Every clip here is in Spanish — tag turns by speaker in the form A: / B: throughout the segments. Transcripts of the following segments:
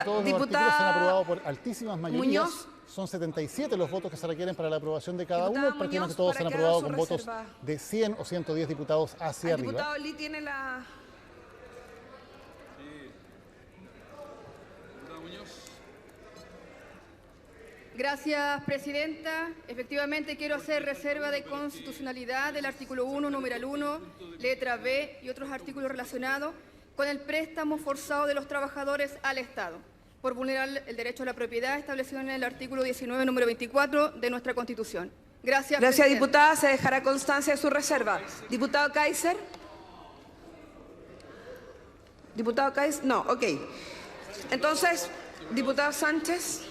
A: Todos los artículos se han aprobado por altísimas mayorías.
B: Muñoz.
A: Son 77 los votos que se requieren para la aprobación de cada
B: Diputada
A: uno. Prácticamente
B: Muñoz,
A: todos se
B: para
A: han
B: que haga
A: aprobado
B: su
A: con votos
B: reserva.
A: de 100 o 110 diputados hacia
B: El
A: arriba.
B: diputado Lee tiene la...
C: Gracias, Presidenta. Efectivamente, quiero hacer reserva de constitucionalidad del artículo 1, numeral 1, letra B y otros artículos relacionados con el préstamo forzado de los trabajadores al Estado, por vulnerar el derecho a la propiedad establecido en el artículo 19, número 24 de nuestra Constitución. Gracias,
B: Gracias,
C: Presidenta.
B: diputada. Se dejará constancia de su reserva. Diputado Kaiser. Diputado Kaiser. No, ok. Entonces, diputado Sánchez.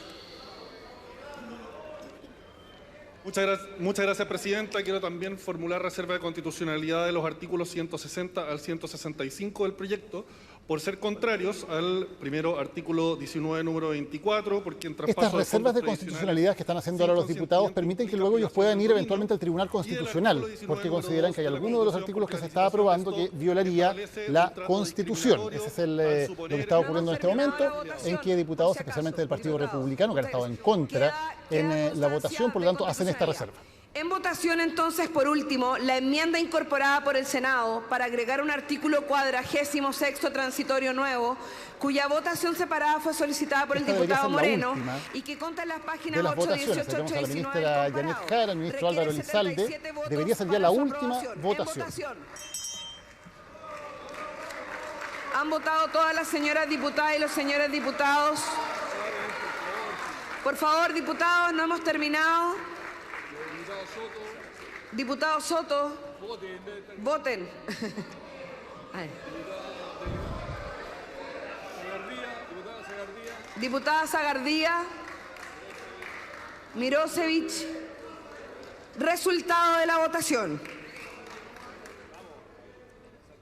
D: Muchas gracias, Presidenta. Quiero también formular reserva de constitucionalidad de los artículos 160 al 165 del proyecto, por ser contrarios al primero artículo 19, número 24, porque en traspaso
A: Estas reservas de constitucionalidad que están haciendo ahora los diputados permiten que luego ellos puedan ir eventualmente al Tribunal Constitucional, porque consideran que hay alguno de los artículos que se está aprobando que violaría la Constitución. Ese es lo que está ocurriendo en este momento, en que diputados, especialmente del Partido Republicano, que han estado en contra en la votación, por lo tanto, hacen esta reserva.
B: En votación, entonces, por último, la enmienda incorporada por el Senado para agregar un artículo 46º transitorio nuevo, cuya votación separada fue solicitada por el diputado Moreno y que consta en las páginas 8, 18, 8 y 19
A: del ministra Janet Jara, el ministro Álvaro Elizalde, debería ser ya la última votación.
B: ¿Han votado todas las señoras diputadas y los señores diputados? Por favor, diputados, no hemos terminado. Diputado Soto, voten. Diputada Sagardía, Mirosevich. Resultado de la votación.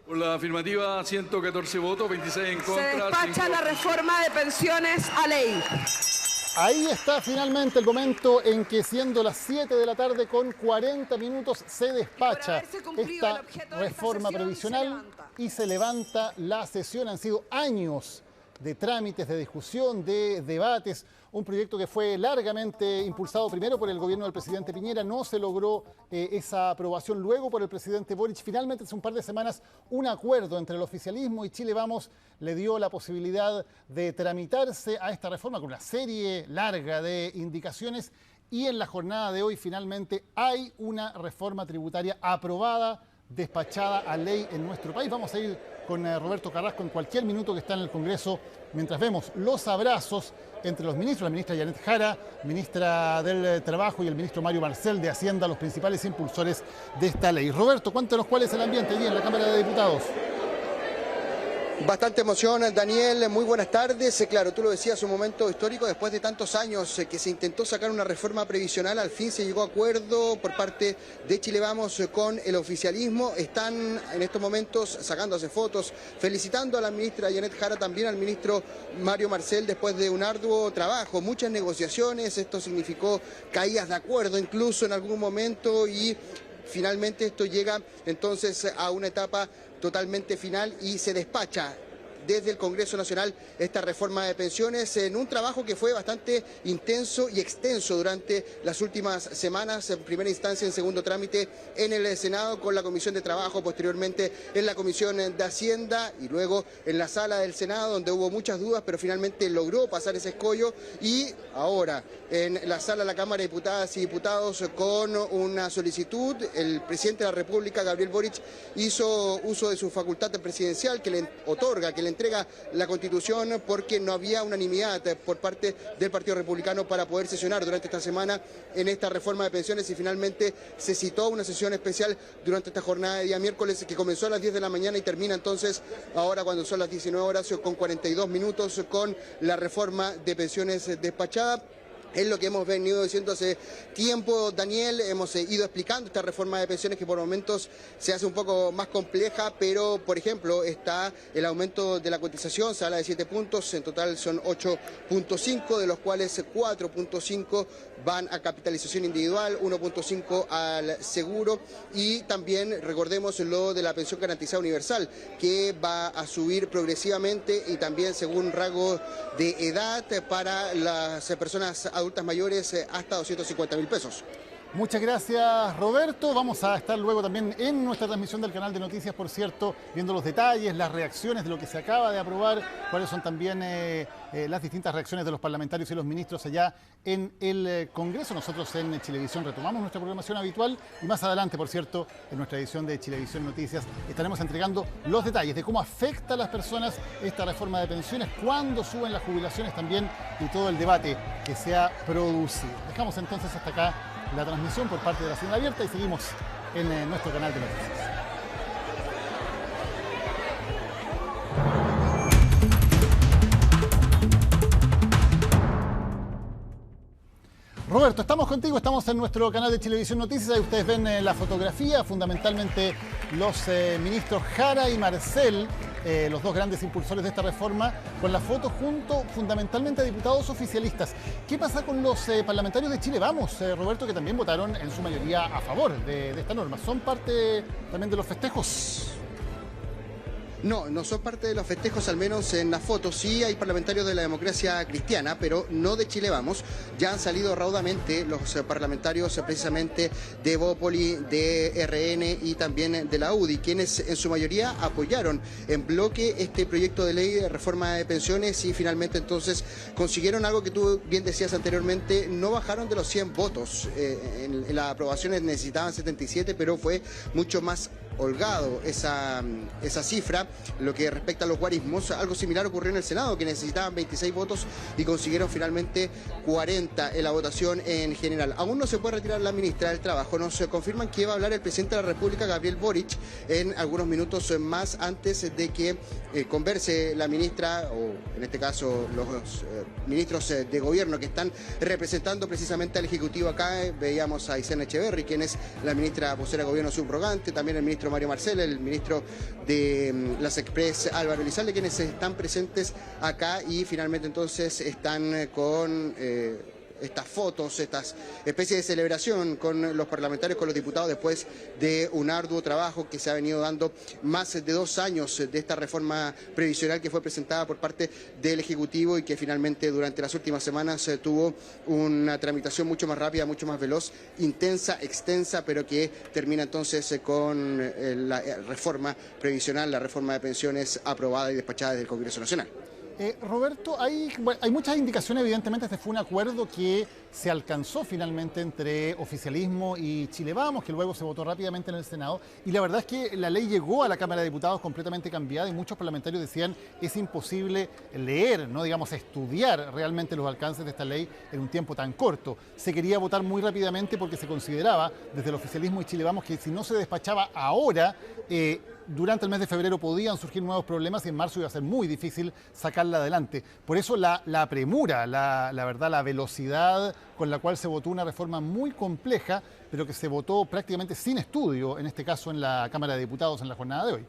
E: Por la afirmativa, 114 votos, 26 en contra.
B: Se despacha la reforma de pensiones a ley.
A: Ahí está finalmente el momento en que, siendo las 7 de la tarde con 40 minutos, se despacha esta reforma previsional y se levanta la sesión. Han sido años de trámites, de discusión, de debates. Un proyecto que fue largamente impulsado primero por el gobierno del presidente Piñera. No se logró esa aprobación luego por el presidente Boric. Finalmente, hace un par de semanas, un acuerdo entre el oficialismo y Chile Vamos le dio la posibilidad de tramitarse a esta reforma con una serie larga de indicaciones. Y en la jornada de hoy, finalmente, hay una reforma tributaria aprobada, despachada a ley en nuestro país. Vamos a ir con Roberto Carrasco en cualquier minuto que está en el Congreso, mientras vemos los abrazos entre los ministros, la ministra Janet Jara, ministra del Trabajo, y el ministro Mario Marcel de Hacienda, los principales impulsores de esta ley. Roberto, cuéntanos cuál es el ambiente allí en la Cámara de Diputados.
F: Bastante emoción, Daniel, muy buenas tardes. Claro, tú lo decías, un momento histórico después de tantos años que se intentó sacar una reforma previsional. Al fin se llegó a acuerdo por parte de Chile Vamos con el oficialismo. Están en estos momentos sacándose fotos, felicitando a la ministra Janet Jara, también al ministro Mario Marcel, después de un arduo trabajo, muchas negociaciones. Esto significó caídas de acuerdo incluso en algún momento, y finalmente esto llega entonces a una etapa totalmente final y se despacha desde el Congreso Nacional esta reforma de pensiones en un trabajo que fue bastante intenso y extenso durante las últimas semanas, en primera instancia, en segundo trámite en el Senado con la Comisión de Trabajo, posteriormente en la Comisión de Hacienda y luego en la sala del Senado, donde hubo muchas dudas, pero finalmente logró pasar ese escollo, y ahora en la sala de la Cámara de Diputadas y Diputados con una solicitud. El presidente de la República, Gabriel Boric, hizo uso de su facultad presidencial que le otorga, que le entrega la Constitución, porque no había unanimidad por parte del Partido Republicano para poder sesionar durante esta semana en esta reforma de pensiones, y finalmente se citó una sesión especial durante esta jornada de día miércoles que comenzó a las 10 de la mañana y termina entonces ahora cuando son las 19 horas con 42 minutos con la reforma de pensiones despachada. Es lo que hemos venido diciendo hace tiempo, Daniel. Hemos ido explicando esta reforma de pensiones que por momentos se hace un poco más compleja, pero, por ejemplo, está el aumento de la cotización, se habla de 7 puntos, en total son 8.5, de los cuales 4.5 van a capitalización individual, 1.5 al seguro, y también recordemos lo de la pensión garantizada universal, que va a subir progresivamente y también según rango de edad para las personas adultas mayores hasta 250.000 pesos.
A: Muchas gracias, Roberto. Vamos a estar luego también en nuestra transmisión del canal de noticias, por cierto, viendo los detalles, las reacciones de lo que se acaba de aprobar, cuáles son también las distintas reacciones de los parlamentarios y los ministros allá en el Congreso. Nosotros en Chilevisión retomamos nuestra programación habitual y más adelante, por cierto, en nuestra edición de Chilevisión Noticias estaremos entregando los detalles de cómo afecta a las personas esta reforma de pensiones, cuándo suben las jubilaciones también y todo el debate que se ha producido. Dejamos entonces hasta acá la transmisión por parte de la señal abierta y seguimos en nuestro canal de noticias. Roberto, estamos contigo, estamos en nuestro canal de Chilevisión Noticias, ahí ustedes ven la fotografía, fundamentalmente los ministros Jara y Marcel, los dos grandes impulsores de esta reforma, con la foto junto fundamentalmente a diputados oficialistas. ¿Qué pasa con los parlamentarios de Chile Vamos, Roberto, que también votaron en su mayoría a favor de esta norma? ¿Son parte también de los festejos?
F: No, no son parte de los festejos, al menos en la foto. Sí hay parlamentarios de la democracia cristiana, pero no de Chile Vamos. Ya han salido raudamente los parlamentarios precisamente de Evópoli, de RN y también de la UDI, quienes en su mayoría apoyaron en bloque este proyecto de ley de reforma de pensiones y finalmente entonces consiguieron algo que tú bien decías anteriormente, no bajaron de los 100 votos. En las aprobaciones necesitaban 77, pero fue mucho más holgado esa cifra. Lo que respecta a los guarismos, algo similar ocurrió en el Senado, que necesitaban 26 votos y consiguieron finalmente 40 en la votación en general. Aún no se puede retirar la ministra del Trabajo. Nos confirman que va a hablar el presidente de la República, Gabriel Boric, en algunos minutos más antes de que converse la ministra, o en este caso los ministros de gobierno que están representando precisamente al Ejecutivo acá. Veíamos a Aysén Echeverri, quien es la ministra vocera de gobierno subrogante, también el ministro Mario Marcel, el ministro de las Express Álvaro Elizalde, quienes están presentes acá y finalmente entonces están con estas fotos, estas especies de celebración con los parlamentarios, con los diputados, después de un arduo trabajo que se ha venido dando más de 2 años de esta reforma previsional que fue presentada por parte del Ejecutivo y que finalmente durante las últimas semanas tuvo una tramitación mucho más rápida, mucho más veloz, intensa, extensa, pero que termina entonces con la reforma previsional, la reforma de pensiones aprobada y despachada desde el Congreso Nacional.
A: Roberto, hay muchas indicaciones, evidentemente este fue un acuerdo que se alcanzó finalmente entre oficialismo y Chile Vamos, que luego se votó rápidamente en el Senado, y la verdad es que la ley llegó a la Cámara de Diputados completamente cambiada y muchos parlamentarios decían es imposible leer, no digamos estudiar realmente los alcances de esta ley en un tiempo tan corto. Se quería votar muy rápidamente porque se consideraba desde el oficialismo y Chile Vamos que si no se despachaba ahora, durante el mes de febrero podían surgir nuevos problemas y en marzo iba a ser muy difícil sacarla adelante. Por eso la premura, la verdad, la velocidad con la cual se votó una reforma muy compleja, pero que se votó prácticamente sin estudio, en este caso en la Cámara de Diputados en la jornada de hoy.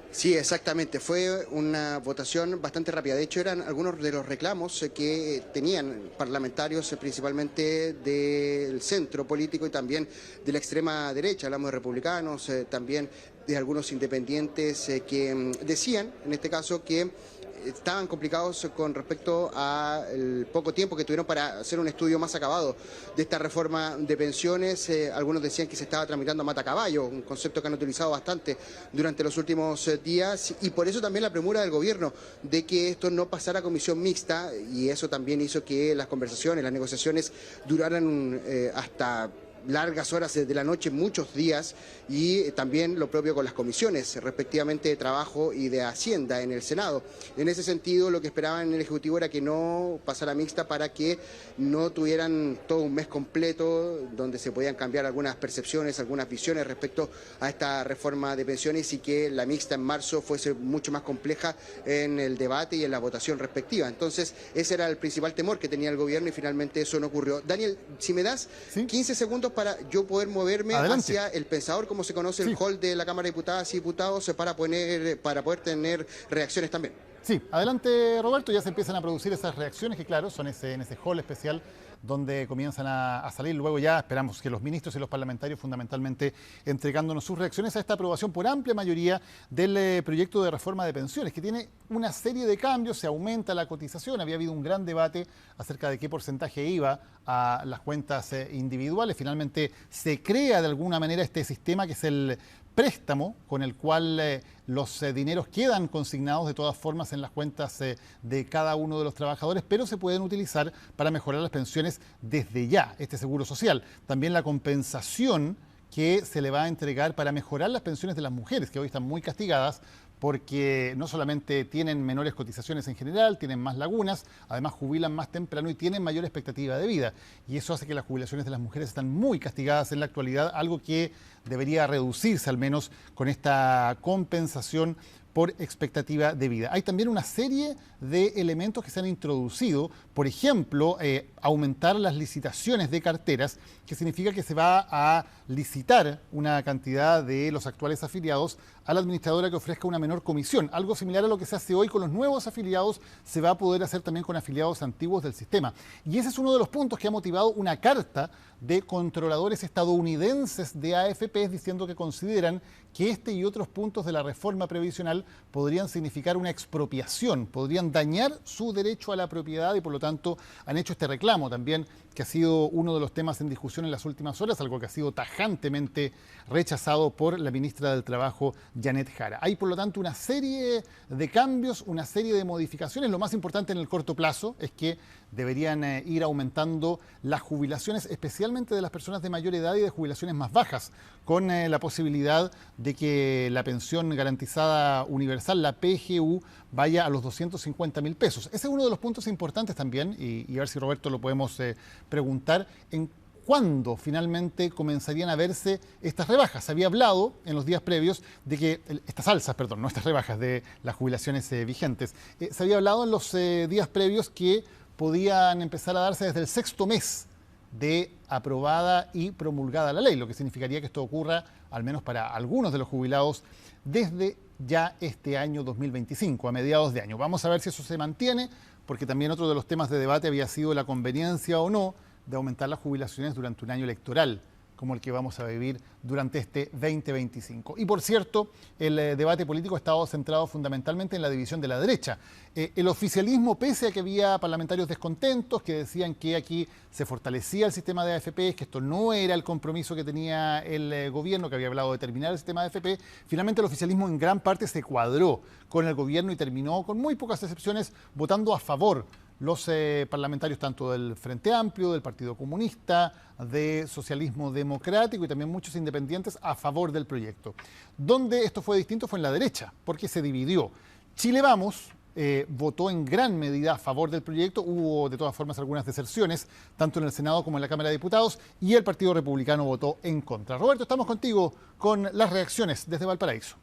F: Sí, exactamente. Fue una votación bastante rápida. De hecho, eran algunos de los reclamos que tenían parlamentarios, principalmente del centro político y también de la extrema derecha. Hablamos de republicanos, también de algunos independientes que decían, en este caso, que estaban complicados con respecto al poco tiempo que tuvieron para hacer un estudio más acabado de esta reforma de pensiones. Algunos decían que se estaba tramitando a matacaballo, un concepto que han utilizado bastante durante los últimos días, y por eso también la premura del gobierno de que esto no pasara a comisión mixta, y eso también hizo que las conversaciones, las negociaciones duraran hasta largas horas de la noche, muchos días, y también lo propio con las comisiones, respectivamente de Trabajo y de Hacienda en el Senado. En ese sentido, lo que esperaban en el Ejecutivo era que no pasara mixta para que no tuvieran todo un mes completo donde se podían cambiar algunas percepciones, algunas visiones respecto a esta reforma de pensiones y que la mixta en marzo fuese mucho más compleja en el debate y en la votación respectiva. Entonces, ese era el principal temor que tenía el gobierno y finalmente eso no ocurrió. Daniel, si me das 15 segundos para yo poder moverme hacia el Pensador, como se conoce el hall de la Cámara de Diputadas y Diputados, para poder tener reacciones también.
A: Sí, adelante Roberto, ya se empiezan a producir esas reacciones que claro, son en ese hall especial donde comienzan a salir. Luego ya esperamos que los ministros y los parlamentarios fundamentalmente entregándonos sus reacciones a esta aprobación por amplia mayoría del proyecto de reforma de pensiones, que tiene una serie de cambios, se aumenta la cotización, había habido un gran debate acerca de qué porcentaje iba a las cuentas individuales, finalmente se crea de alguna manera este sistema que es el préstamo con el cual los dineros quedan consignados de todas formas en las cuentas de cada uno de los trabajadores, pero se pueden utilizar para mejorar las pensiones desde ya, este seguro social. También la compensación que se le va a entregar para mejorar las pensiones de las mujeres, que hoy están muy castigadas, porque no solamente tienen menores cotizaciones en general, tienen más lagunas, además jubilan más temprano y tienen mayor expectativa de vida. Y eso hace que las jubilaciones de las mujeres están muy castigadas en la actualidad, algo que debería reducirse al menos con esta compensación por expectativa de vida. Hay también una serie de elementos que se han introducido, por ejemplo, aumentar las licitaciones de carteras, que significa que se va a licitar una cantidad de los actuales afiliados a la administradora que ofrezca una menor comisión. Algo similar a lo que se hace hoy con los nuevos afiliados, se va a poder hacer también con afiliados antiguos del sistema. Y ese es uno de los puntos que ha motivado una carta de controladores estadounidenses de AFPs diciendo que consideran que este y otros puntos de la reforma previsional podrían significar una expropiación, podrían dañar su derecho a la propiedad y por lo tanto han hecho este reclamo también, que ha sido uno de los temas en discusión en las últimas horas, algo que ha sido tajantemente rechazado por la ministra del Trabajo, Janet Jara. Hay por lo tanto una serie de cambios, una serie de modificaciones. Lo más importante en el corto plazo es que deberían ir aumentando las jubilaciones, especialmente de las personas de mayor edad y de jubilaciones más bajas, con la posibilidad de que la pensión garantizada universal, la PGU, vaya a los 250.000 pesos. Ese es uno de los puntos importantes también, y a ver si Roberto lo podemos preguntar, en cuándo finalmente comenzarían a verse estas rebajas. Se había hablado en los días previos de que, estas alzas, perdón, no estas rebajas de las jubilaciones vigentes, se había hablado en los días previos que podían empezar a darse desde el 6º mes de aprobada y promulgada la ley, lo que significaría que esto ocurra, al menos para algunos de los jubilados, desde ya este año 2025, a mediados de año. Vamos a ver si eso se mantiene, porque también otro de los temas de debate había sido la conveniencia o no de aumentar las jubilaciones durante un año electoral, como el que vamos a vivir durante este 2025. Y por cierto, el debate político ha estado centrado fundamentalmente en la división de la derecha. El oficialismo, pese a que había parlamentarios descontentos que decían que aquí se fortalecía el sistema de AFP, que esto no era el compromiso que tenía el gobierno, que había hablado de terminar el sistema de AFP, finalmente el oficialismo en gran parte se cuadró con el gobierno y terminó, con muy pocas excepciones, votando a favor los parlamentarios tanto del Frente Amplio, del Partido Comunista, de Socialismo Democrático y también muchos independientes a favor del proyecto. Donde esto fue distinto fue en la derecha, porque se dividió. Chile Vamos votó en gran medida a favor del proyecto, hubo de todas formas algunas deserciones, tanto en el Senado como en la Cámara de Diputados, y el Partido Republicano votó en contra. Roberto, estamos contigo con las reacciones desde Valparaíso.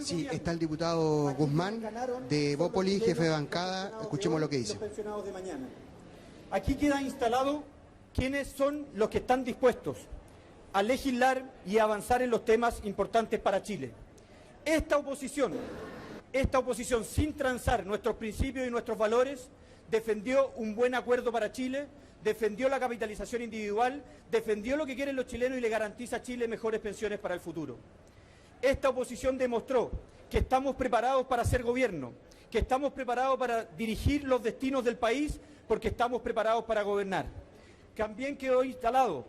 F: Sí, está el diputado Guzmán de Bópoli, jefe de bancada. Escuchemos lo que dice.
G: Aquí queda instalado quiénes son los que están dispuestos a legislar y a avanzar en los temas importantes para Chile. Esta oposición sin transar nuestros principios y nuestros valores, defendió un buen acuerdo para Chile, defendió la capitalización individual, defendió lo que quieren los chilenos y le garantiza a Chile mejores pensiones para el futuro. Esta oposición demostró que estamos preparados para ser gobierno, que estamos preparados para dirigir los destinos del país porque estamos preparados para gobernar. También quedó instalado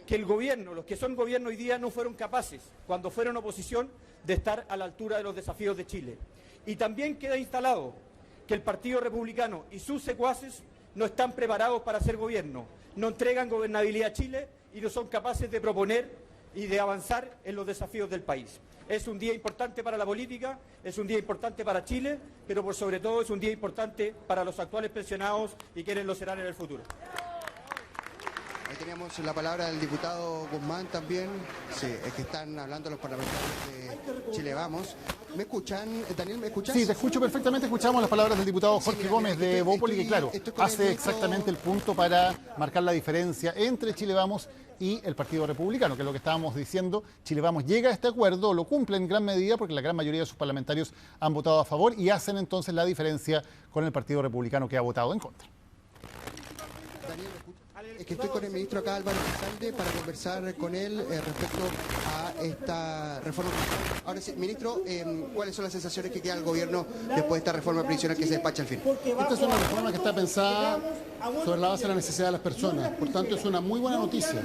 G: que el gobierno, los que son gobierno hoy día, no fueron capaces, cuando fueron oposición, de estar a la altura de los desafíos de Chile. Y también queda instalado que el Partido Republicano y sus secuaces no están preparados para hacer gobierno, no entregan gobernabilidad a Chile y no son capaces de proponer y de avanzar en los desafíos del país. Es un día importante para la política, es un día importante para Chile, pero por sobre todo es un día importante para los actuales pensionados y quienes lo serán en el futuro.
F: Ahí teníamos la palabra del diputado Guzmán también. Sí, es que están hablando los parlamentarios de Chile Vamos. ¿Me escuchan, Daniel? ¿Me escuchas?
A: Sí, te escucho perfectamente. Escuchamos las palabras del diputado Jorge Gómez de Bópoli, que claro, hace exactamente el punto para marcar la diferencia entre Chile Vamos y el Partido Republicano, que es lo que estábamos diciendo. Chile Vamos llega a este acuerdo, lo cumple en gran medida porque la gran mayoría de sus parlamentarios han votado a favor y hacen entonces la diferencia con el Partido Republicano, que ha votado en contra.
F: Daniel, es que estoy con el ministro acá, Álvaro Elizalde, para conversar con él respecto a esta reforma. Ahora sí, ministro, ¿cuáles son las sensaciones que queda el gobierno después de esta reforma previsional que se despacha al fin?
H: Esta es una reforma que está pensada sobre la base de la necesidad de las personas, por tanto es una muy buena noticia.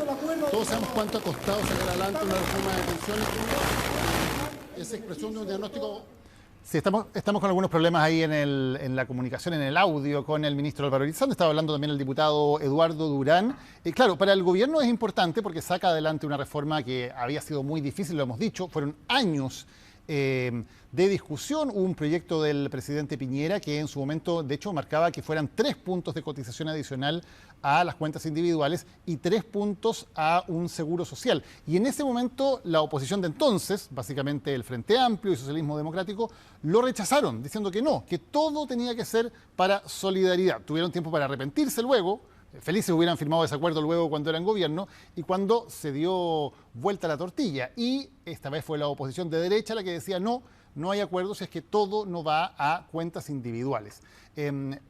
H: Todos sabemos cuánto ha costado sacar adelante una reforma de pensiones. Es expresión de un diagnóstico.
A: Sí, estamos con algunos problemas ahí en la comunicación, en el audio con el ministro Álvaro Elizalde. Estaba hablando también el diputado Eduardo Durán. Claro, para el gobierno es importante porque saca adelante una reforma que había sido muy difícil, lo hemos dicho, fueron años de discusión. Hubo un proyecto del presidente Piñera que en su momento, de hecho, marcaba que fueran 3 puntos de cotización adicional a las cuentas individuales y 3 puntos a un seguro social. Y en ese momento la oposición de entonces, básicamente el Frente Amplio y Socialismo Democrático, lo rechazaron, diciendo que no, que todo tenía que ser para solidaridad. Tuvieron tiempo para arrepentirse luego. Felices hubieran firmado ese acuerdo luego cuando eran gobierno y cuando se dio vuelta la tortilla. Y esta vez fue la oposición de derecha la que decía no hay acuerdo si es que todo no va a cuentas individuales.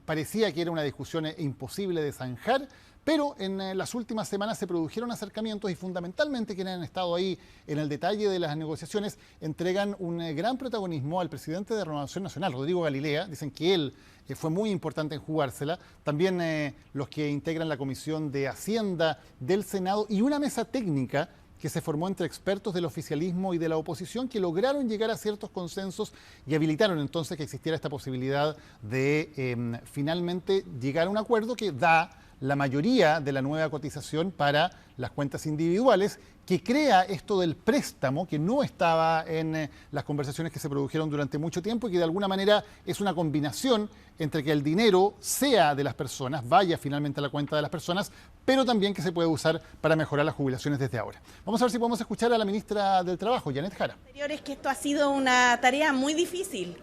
A: Parecía que era una discusión imposible de zanjar, pero en las últimas semanas se produjeron acercamientos y fundamentalmente quienes han estado ahí en el detalle de las negociaciones entregan un gran protagonismo al presidente de Renovación Nacional, Rodrigo Galilea. Dicen que él fue muy importante en jugársela. También los que integran la Comisión de Hacienda del Senado y una mesa técnica que se formó entre expertos del oficialismo y de la oposición que lograron llegar a ciertos consensos y habilitaron entonces que existiera esta posibilidad de finalmente llegar a un acuerdo que da la mayoría de la nueva cotización para las cuentas individuales, que crea esto del préstamo que no estaba en las conversaciones que se produjeron durante mucho tiempo y que de alguna manera es una combinación entre que el dinero sea de las personas, vaya finalmente a la cuenta de las personas, pero también que se puede usar para mejorar las jubilaciones desde ahora. Vamos a ver si podemos escuchar a la ministra del Trabajo, Janet Jara.
I: Es que esto ha sido una tarea muy difícil.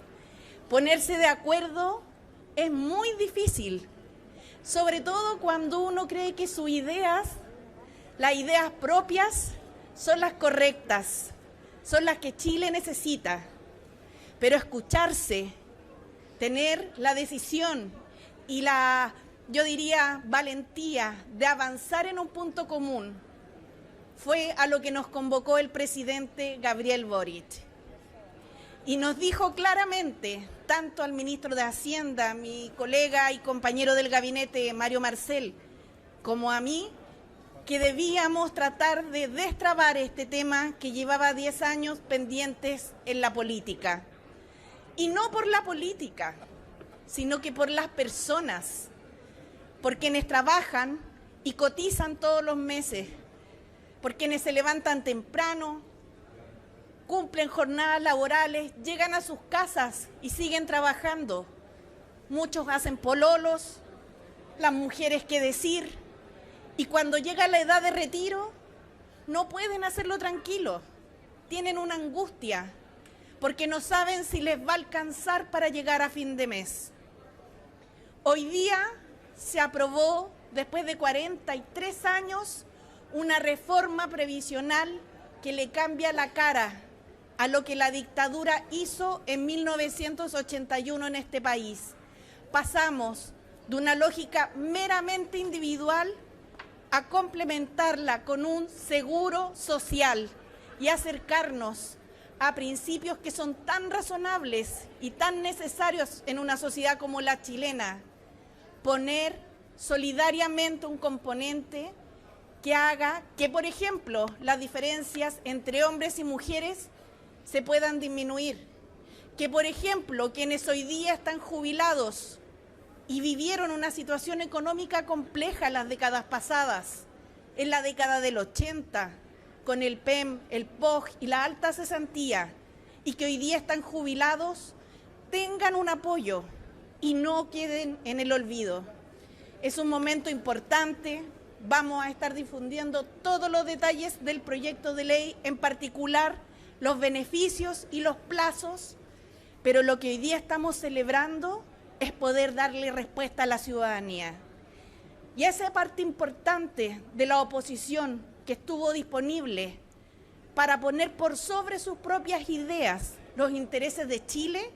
I: Ponerse de acuerdo es muy difícil, sobre todo cuando uno cree que sus ideas, las ideas propias, son las correctas, son las que Chile necesita. Pero escucharse, tener la decisión y la, yo diría, valentía de avanzar en un punto común, fue a lo que nos convocó el presidente Gabriel Boric. Y nos dijo claramente, tanto al ministro de Hacienda, mi colega y compañero del gabinete Mario Marcel, como a mí, que debíamos tratar de destrabar este tema que llevaba 10 años pendientes en la política. Y no por la política, sino que por las personas, por quienes trabajan y cotizan todos los meses, por quienes se levantan temprano, cumplen jornadas laborales, llegan a sus casas y siguen trabajando. Muchos hacen pololos, las mujeres qué decir, y cuando llega la edad de retiro no pueden hacerlo tranquilos, tienen una angustia porque no saben si les va a alcanzar para llegar a fin de mes. Hoy día se aprobó, después de 43 años, una reforma previsional que le cambia la cara a lo que la dictadura hizo en 1981 en este país. Pasamos de una lógica meramente individual a complementarla con un seguro social y acercarnos a principios que son tan razonables y tan necesarios en una sociedad como la chilena. Poner solidariamente un componente que haga que, por ejemplo, las diferencias entre hombres y mujeres se puedan disminuir. Que, por ejemplo, quienes hoy día están jubilados y vivieron una situación económica compleja en las décadas pasadas, en la década del 80, con el PEM, el POG y la alta cesantía, y que hoy día están jubilados, tengan un apoyo y no queden en el olvido. Es un momento importante, vamos a estar difundiendo todos los detalles del proyecto de ley, en particular los beneficios y los plazos, pero lo que hoy día estamos celebrando es poder darle respuesta a la ciudadanía. Y esa parte importante de la oposición que estuvo disponible para poner por sobre sus propias ideas los intereses de Chile,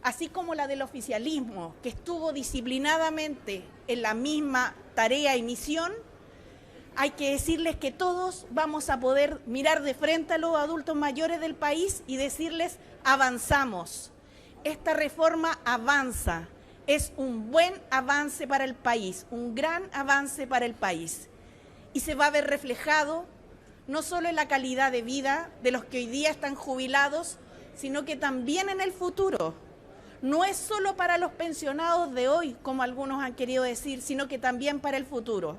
I: así como la del oficialismo, que estuvo disciplinadamente en la misma tarea y misión, hay que decirles que todos vamos a poder mirar de frente a los adultos mayores del país y decirles: avanzamos. Esta reforma avanza, es un buen avance para el país, un gran avance para el país. Y se va a ver reflejado no solo en la calidad de vida de los que hoy día están jubilados, sino que también en el futuro. No es solo para los pensionados de hoy, como algunos han querido decir, sino que también para el futuro.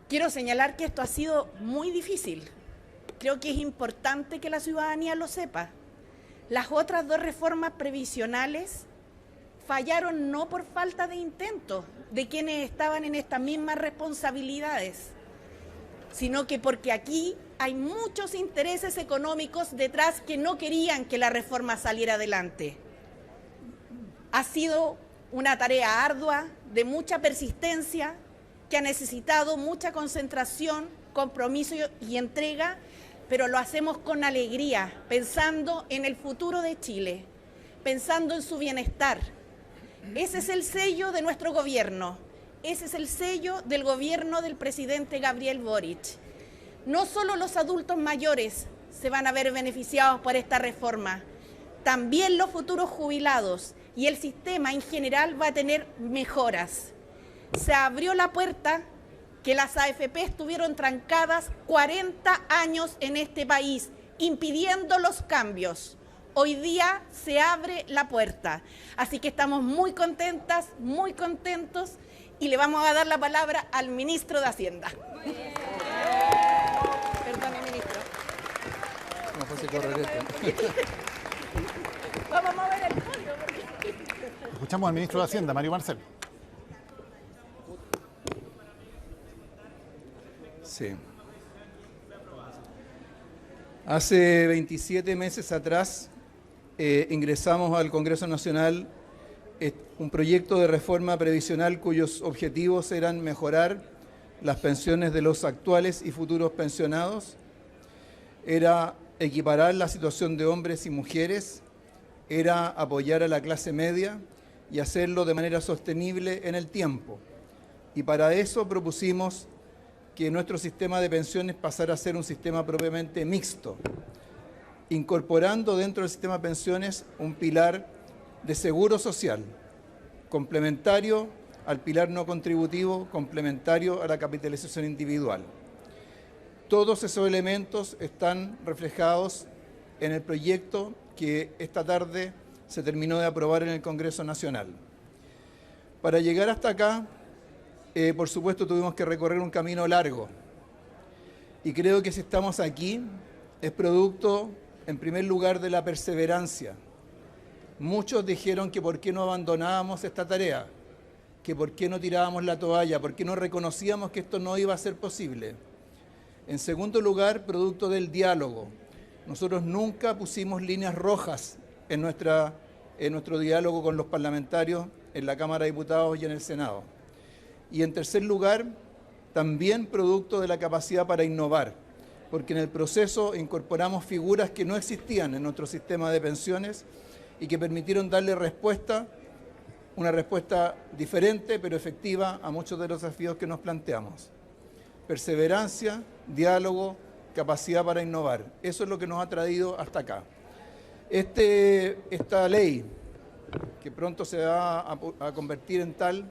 I: Quiero señalar que esto ha sido muy difícil. Creo que es importante que la ciudadanía lo sepa. Las otras dos reformas previsionales fallaron no por falta de intento de quienes estaban en estas mismas responsabilidades, sino que porque aquí hay muchos intereses económicos detrás que no querían que la reforma saliera adelante. Ha sido una tarea ardua, de mucha persistencia, que ha necesitado mucha concentración, compromiso y entrega, pero lo hacemos con alegría, pensando en el futuro de Chile, pensando en su bienestar. Ese es el sello de nuestro gobierno, ese es el sello del gobierno del presidente Gabriel Boric. No solo los adultos mayores se van a ver beneficiados por esta reforma, también los futuros jubilados, y el sistema en general va a tener mejoras. Se abrió la puerta que las AFP estuvieron trancadas 40 años en este país, impidiendo los cambios. Hoy día se abre la puerta, así que estamos muy contentas, muy contentos, y le vamos a dar la palabra al ministro de Hacienda. Perdone, ministro.
J: No fuese correr esto.
I: Vamos a mover el podio.
A: Escuchamos al ministro de Hacienda, Mario Marcel.
J: Sí. Hace 27 meses atrás ingresamos al Congreso Nacional un proyecto de reforma previsional cuyos objetivos eran mejorar las pensiones de los actuales y futuros pensionados, era equiparar la situación de hombres y mujeres, era apoyar a la clase media y hacerlo de manera sostenible en el tiempo. Y para eso propusimos que nuestro sistema de pensiones pasara a ser un sistema propiamente mixto, incorporando dentro del sistema de pensiones un pilar de seguro social, complementario al pilar no contributivo, complementario a la capitalización individual. Todos esos elementos están reflejados en el proyecto que esta tarde se terminó de aprobar en el Congreso Nacional. Para llegar hasta acá, por supuesto, tuvimos que recorrer un camino largo. Y creo que si estamos aquí, es producto, en primer lugar, de la perseverancia. Muchos dijeron que por qué no abandonábamos esta tarea, que por qué no tirábamos la toalla, por qué no reconocíamos que esto no iba a ser posible. En segundo lugar, producto del diálogo. Nosotros nunca pusimos líneas rojas en nuestro diálogo con los parlamentarios en la Cámara de Diputados y en el Senado. Y en tercer lugar, también producto de la capacidad para innovar, porque en el proceso incorporamos figuras que no existían en nuestro sistema de pensiones y que permitieron darle respuesta, una respuesta diferente pero efectiva a muchos de los desafíos que nos planteamos. Perseverancia, diálogo, capacidad para innovar. Eso es lo que nos ha traído hasta acá. Esta ley, que pronto se va a convertir en tal,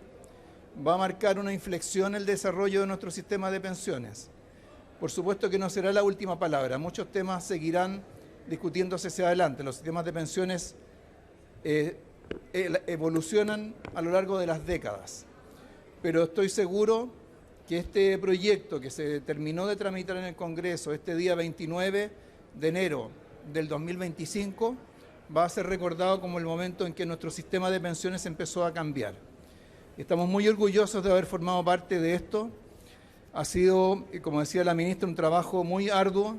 J: va a marcar una inflexión en el desarrollo de nuestro sistema de pensiones. Por supuesto que no será la última palabra. Muchos temas seguirán discutiéndose hacia adelante. Los sistemas de pensiones evolucionan a lo largo de las décadas. Pero estoy seguro que este proyecto que se terminó de tramitar en el Congreso este día 29 de enero del 2025 va a ser recordado como el momento en que nuestro sistema de pensiones empezó a cambiar. Estamos muy orgullosos de haber formado parte de esto. Ha sido, como decía la ministra, un trabajo muy arduo,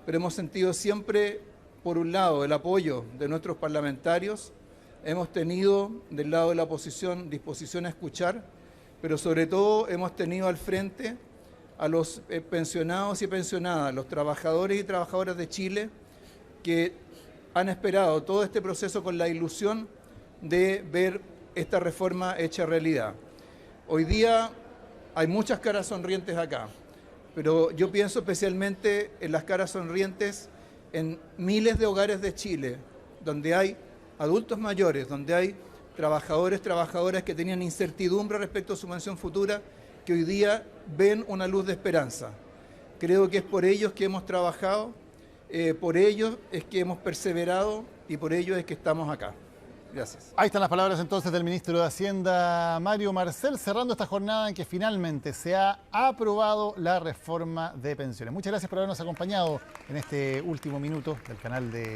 J: pero hemos sentido siempre, por un lado, el apoyo de nuestros parlamentarios. Hemos tenido, del lado de la oposición, disposición a escuchar, pero sobre todo hemos tenido al frente a los pensionados y pensionadas, los trabajadores y trabajadoras de Chile, que han esperado todo este proceso con la ilusión de ver esta reforma hecha realidad. Hoy día hay muchas caras sonrientes acá, pero yo pienso especialmente en las caras sonrientes en miles de hogares de Chile, donde hay adultos mayores, donde hay trabajadores, trabajadoras que tenían incertidumbre respecto a su pensión futura, que hoy día ven una luz de esperanza. Creo que es por ellos que hemos trabajado, por ellos es que hemos perseverado y por ellos es que estamos acá. Gracias.
A: Ahí están las palabras entonces del ministro de Hacienda, Mario Marcel, cerrando esta jornada en que finalmente se ha aprobado la reforma de pensiones. Muchas gracias por habernos acompañado en este último minuto del canal de